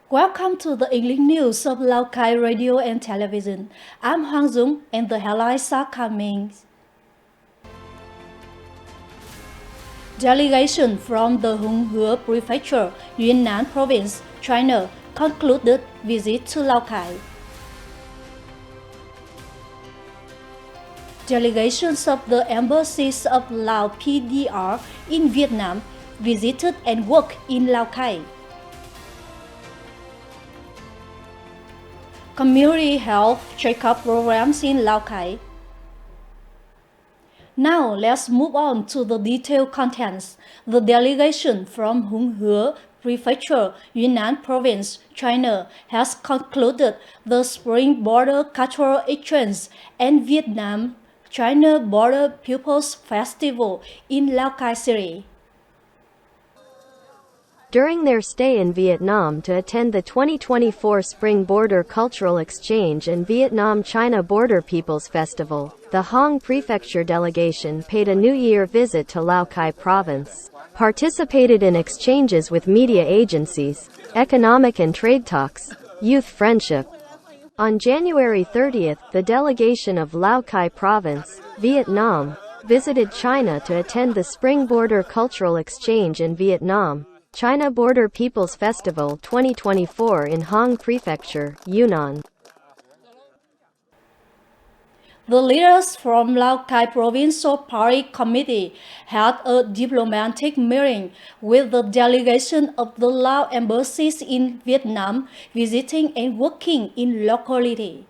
Welcome to the English news of Lào Cai Radio and Television. I'm Hoàng Dung and the headlines are coming. Delegation from the Hung Hue Prefecture, Yunnan Province, China, concluded visit to Lào Cai. Delegations of the embassies of Lao PDR in Vietnam visited and worked in Lào Cai. Community health checkup programs in Lào Cai. Now let's move on to the detailed contents. The delegation from Hung Hue Prefecture, Yunnan Province, China, has concluded the Spring Border Cultural Exchange and Vietnam-China Border People's Festival in Laogai City. During their stay in Vietnam to attend the 2024 Spring Border Cultural Exchange and Vietnam-China Border People's Festival, the Hong Prefecture delegation paid a New Year visit to Lào Cai Province, participated in exchanges with media agencies, economic and trade talks, youth friendship. On January 30th, the delegation of Lào Cai Province, Vietnam, visited China to attend the Spring Border Cultural Exchange in Vietnam, China Border People's Festival 2024 in Hong Prefecture, Yunnan. The leaders from Lào Cai Provincial Party Committee had a diplomatic meeting with the delegation of the Lao embassies in Vietnam visiting and working in locality.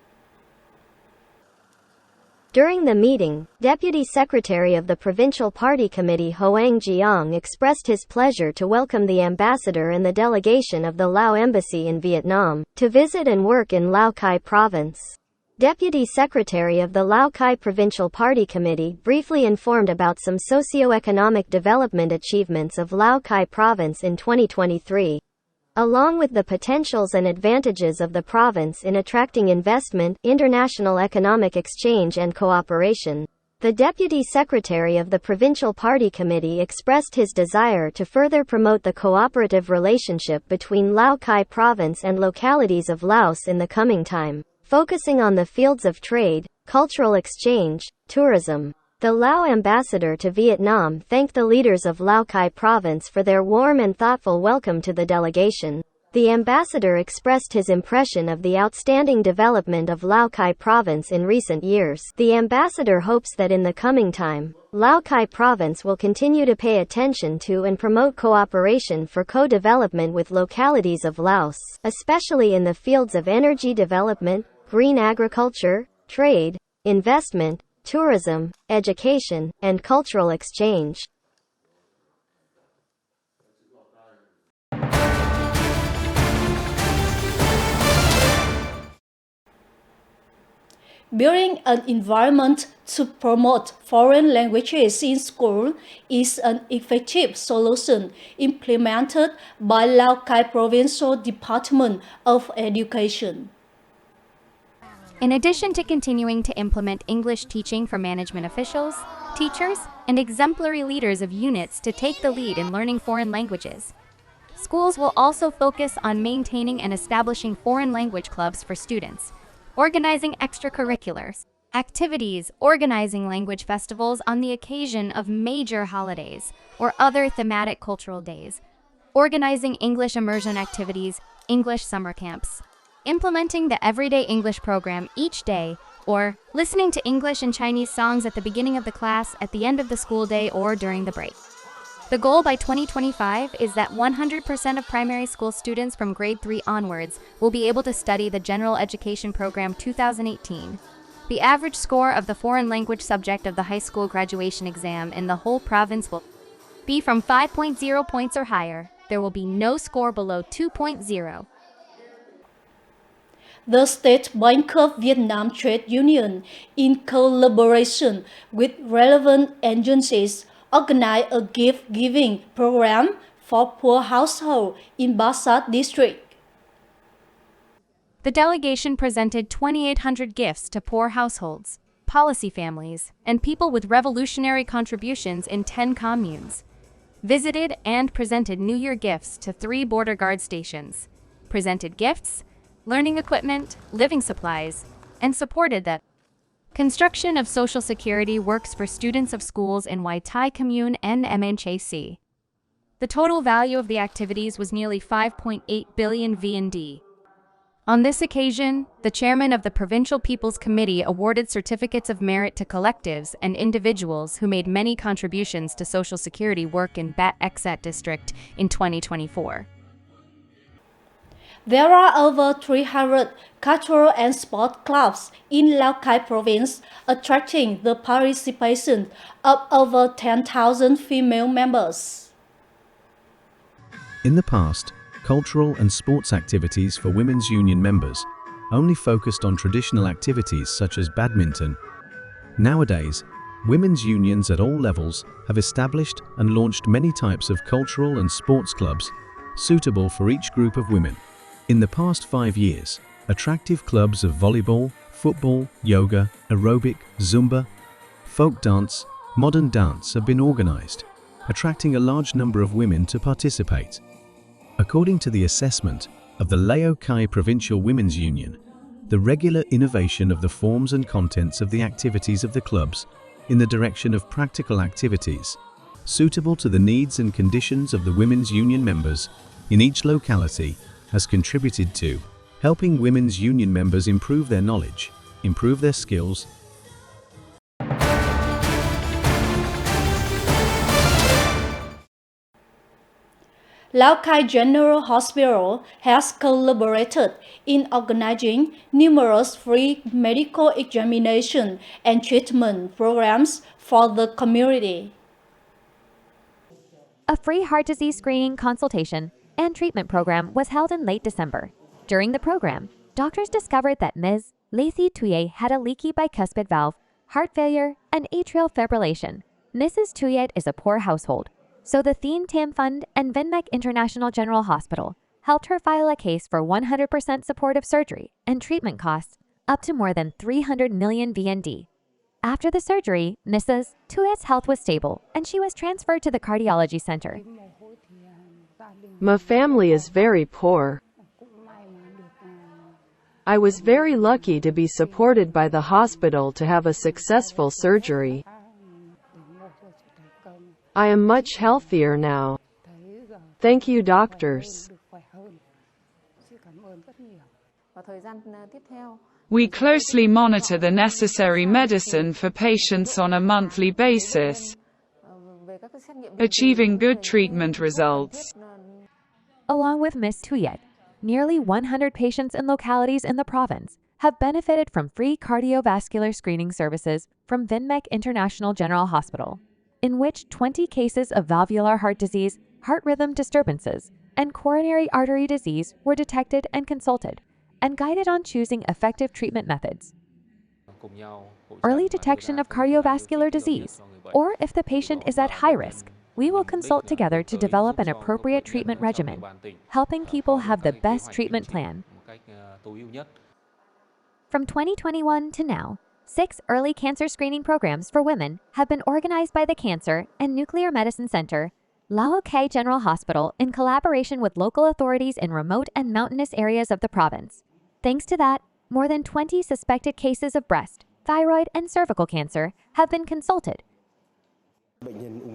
During the meeting, Deputy Secretary of the Provincial Party Committee Hoang Giang expressed his pleasure to welcome the ambassador and the delegation of the Lao Embassy in Vietnam to visit and work in Lào Cai Province. Deputy Secretary of the Lào Cai Provincial Party Committee briefly informed about some socio-economic development achievements of Lào Cai Province in 2023. Along with the potentials and advantages of the province in attracting investment, international economic exchange and cooperation, the Deputy Secretary of the Provincial Party Committee expressed his desire to further promote the cooperative relationship between Lào Cai Province and localities of Laos in the coming time, focusing on the fields of trade, cultural exchange, tourism. The Lao ambassador to Vietnam thanked the leaders of Lào Cai Province for their warm and thoughtful welcome to the delegation. The ambassador expressed his impression of the outstanding development of Lào Cai Province in recent years. The ambassador hopes that in the coming time, Lào Cai Province will continue to pay attention to and promote cooperation for co-development with localities of Laos, especially in the fields of energy development, green agriculture, trade, investment, tourism, education, and cultural exchange. Building an environment to promote foreign languages in school is an effective solution implemented by Lào Cai Provincial Department of Education. In addition to continuing to implement English teaching for management officials, teachers, and exemplary leaders of units to take the lead in learning foreign languages, schools will also focus on maintaining and establishing foreign language clubs for students, organizing extracurriculars, activities, organizing language festivals on the occasion of major holidays or other thematic cultural days, organizing English immersion activities, English summer camps, implementing the Everyday English program each day, or listening to English and Chinese songs at the beginning of the class, at the end of the school day, or during the break. The goal by 2025 is that 100% of primary school students from grade 3 onwards will be able to study the General Education Program 2018. The average score of the foreign language subject of the high school graduation exam in the whole province will be from 5.0 points or higher. There will be no score below 2.0. The State Bank of Vietnam Trade Union, in collaboration with relevant agencies, organized a gift-giving program for poor households in Basat District. The delegation presented 2,800 gifts to poor households, policy families, and people with revolutionary contributions in 10 communes, visited and presented New Year gifts to 3 border guard stations, presented gifts, learning equipment, living supplies, and supported the construction of social security works for students of schools in Wai Tai Commune and MNCC. The total value of the activities was nearly 5.8 billion VND. On this occasion, the chairman of the Provincial People's Committee awarded certificates of merit to collectives and individuals who made many contributions to social security work in Bat Exat district in 2024. There are over 300 cultural and sport clubs in Lào Cai province, attracting the participation of over 10,000 female members. In the past, cultural and sports activities for women's union members only focused on traditional activities such as badminton. Nowadays, women's unions at all levels have established and launched many types of cultural and sports clubs suitable for each group of women. In the past 5 years, attractive clubs of volleyball, football, yoga, aerobic, Zumba, folk dance, modern dance have been organized, attracting a large number of women to participate. According to the assessment of the Lào Cai Provincial Women's Union, the regular innovation of the forms and contents of the activities of the clubs in the direction of practical activities suitable to the needs and conditions of the women's union members in each locality has contributed to helping women's union members improve their knowledge, improve their skills. Lào Cai General Hospital has collaborated in organizing numerous free medical examination and treatment programs for the community. A free heart disease screening, consultation, and treatment program was held in late December. During the program, doctors discovered that Ms. Lacey Tuyet had a leaky bicuspid valve, heart failure, and atrial fibrillation. Mrs. Tuyet is a poor household, so the Thien Tam Fund and Vinmec International General Hospital helped her file a case for 100% supportive surgery and treatment costs up to more than 300 million VND. After the surgery, Mrs. Tuyet's health was stable and she was transferred to the cardiology center. My family is very poor. I was very lucky to be supported by the hospital to have a successful surgery. I am much healthier now. Thank you, doctors. We closely monitor the necessary medicine for patients on a monthly basis, achieving good treatment results. Along with Ms. Tuyet, nearly 100 patients in localities in the province have benefited from free cardiovascular screening services from Vinmec International General Hospital, in which 20 cases of valvular heart disease, heart rhythm disturbances, and coronary artery disease were detected and consulted, and guided on choosing effective treatment methods. Early detection of cardiovascular disease, or if the patient is at high risk, we will consult together to develop an appropriate treatment regimen, helping people have the best treatment plan. From 2021 to now, 6 early cancer screening programs for women have been organized by the Cancer and Nuclear Medicine Center, Lào Cai General Hospital, in collaboration with local authorities in remote and mountainous areas of the province. Thanks to that, more than 20 suspected cases of breast, thyroid, and cervical cancer have been consulted.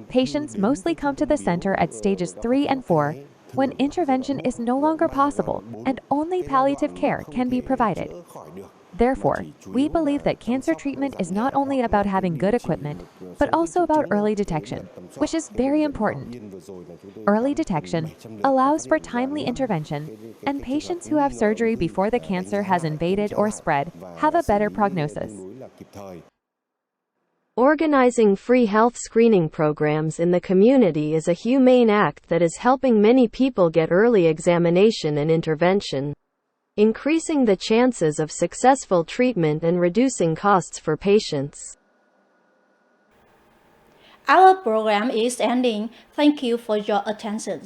Patients mostly come to the center at stages 3 and 4 when intervention is no longer possible and only palliative care can be provided. Therefore, we believe that cancer treatment is not only about having good equipment, but also about early detection, which is very important. Early detection allows for timely intervention, and patients who have surgery before the cancer has invaded or spread have a better prognosis. Organizing free health screening programs in the community is a humane act that is helping many people get early examination and intervention, increasing the chances of successful treatment and reducing costs for patients. Our program is ending. Thank you for your attention.